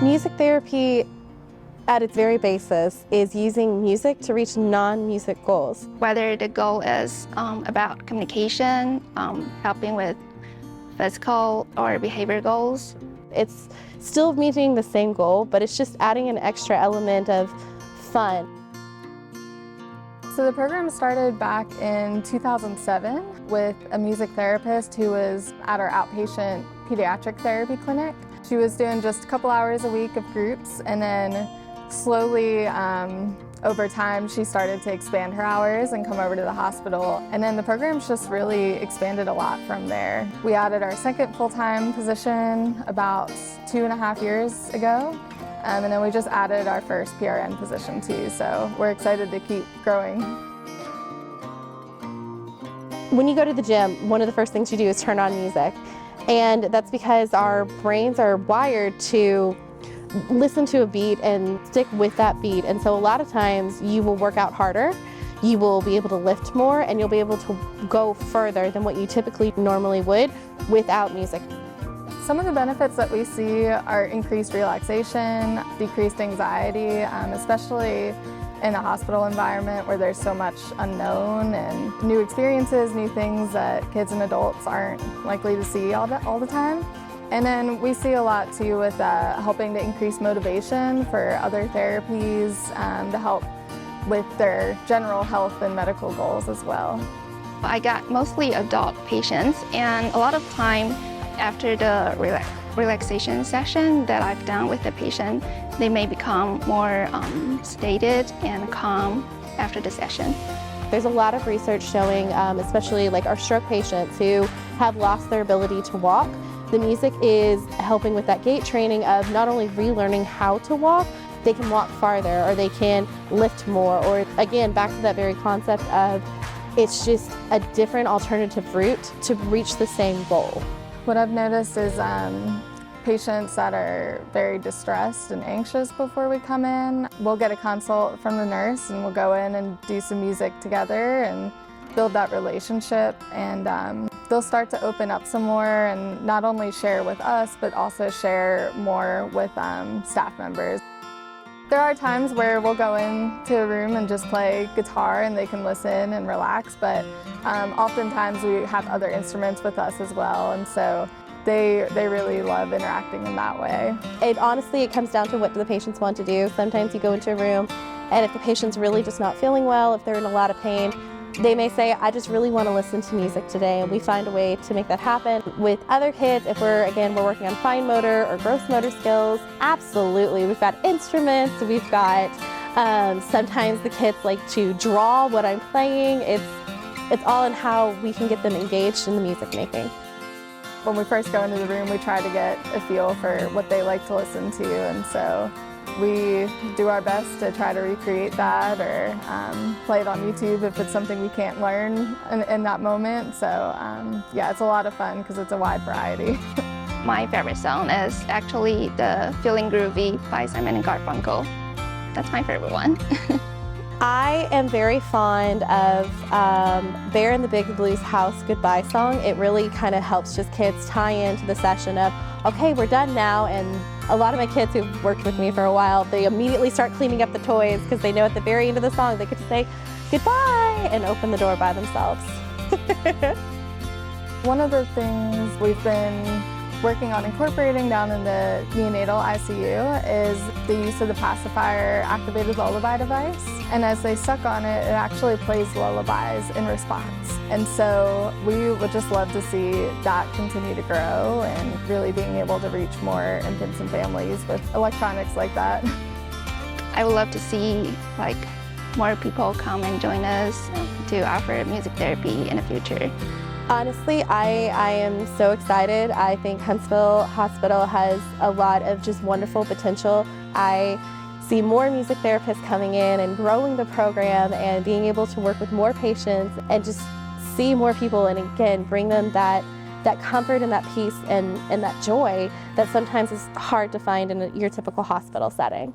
Music therapy, at its very basis, is using music to reach non-music goals. Whether the goal is about communication, helping with physical or behavior goals. It's still meeting the same goal, but it's just adding an extra element of fun. So the program started back in 2007 with a music therapist who was at our outpatient pediatric therapy clinic. She was doing just a couple hours a week of groups, and then slowly over time she started to expand her hours and come over to the hospital. And then the program's just really expanded a lot from there. We added our second full-time position about 2.5 years ago. And then we just added our first PRN position too, so we're excited to keep growing. When you go to the gym, one of the first things you do is turn on music. And that's because our brains are wired to listen to a beat and stick with that beat. And so a lot of times you will work out harder, you will be able to lift more, and you'll be able to go further than what you typically normally would without music. Some of the benefits that we see are increased relaxation, decreased anxiety, especially in a hospital environment where there's so much unknown and new experiences, new things that kids and adults aren't likely to see all the time. And then we see a lot too with helping to increase motivation for other therapies to help with their general health and medical goals as well. I got mostly adult patients, and a lot of time after the relaxation session that I've done with the patient, they may become more sedated and calm after the session. There's a lot of research showing, especially like our stroke patients who have lost their ability to walk, the music is helping with that gait training of not only relearning how to walk, they can walk farther or they can lift more, or again, back to that very concept of it's just a different alternative route to reach the same goal. What I've noticed is patients that are very distressed and anxious before we come in, we'll get a consult from the nurse and we'll go in and do some music together and build that relationship, and they'll start to open up some more and not only share with us but also share more with staff members. There are times where we'll go into a room and just play guitar and they can listen and relax, but oftentimes we have other instruments with us as well, and so they really love interacting in that way. Honestly, it comes down to what the patients want to do. Sometimes you go into a room and if the patient's really just not feeling well, if they're in a lot of pain, they may say, I just really want to listen to music today, and we find a way to make that happen. With other kids, if we're working on fine motor or gross motor skills, absolutely. We've got instruments, we've got, sometimes the kids like to draw what I'm playing. It's all in how we can get them engaged in the music making. When we first go into the room, we try to get a feel for what they like to listen to, and so we do our best to try to recreate that or play it on YouTube if it's something we can't learn in that moment. So yeah, it's a lot of fun because it's a wide variety. My favorite song is actually the Feeling Groovy by Simon & Garfunkel. That's my favorite one. I am very fond of Bear in the Big Blues House Goodbye song. It really kind of helps just kids tie into the session of, okay, we're done now. And a lot of my kids who've worked with me for a while, they immediately start cleaning up the toys because they know at the very end of the song they get to say goodbye and open the door by themselves. One of the things we've been working on incorporating down in the neonatal ICU is the use of the pacifier activated lullaby device. And as they suck on it, it actually plays lullabies in response. And so we would just love to see that continue to grow and really being able to reach more infants and families with electronics like that. I would love to see more people come and join us to offer music therapy in the future. Honestly, I am so excited. I think Huntsville Hospital has a lot of just wonderful potential. I see more music therapists coming in and growing the program and being able to work with more patients and just see more people and again bring them that comfort and that peace and that joy that sometimes is hard to find in your typical hospital setting.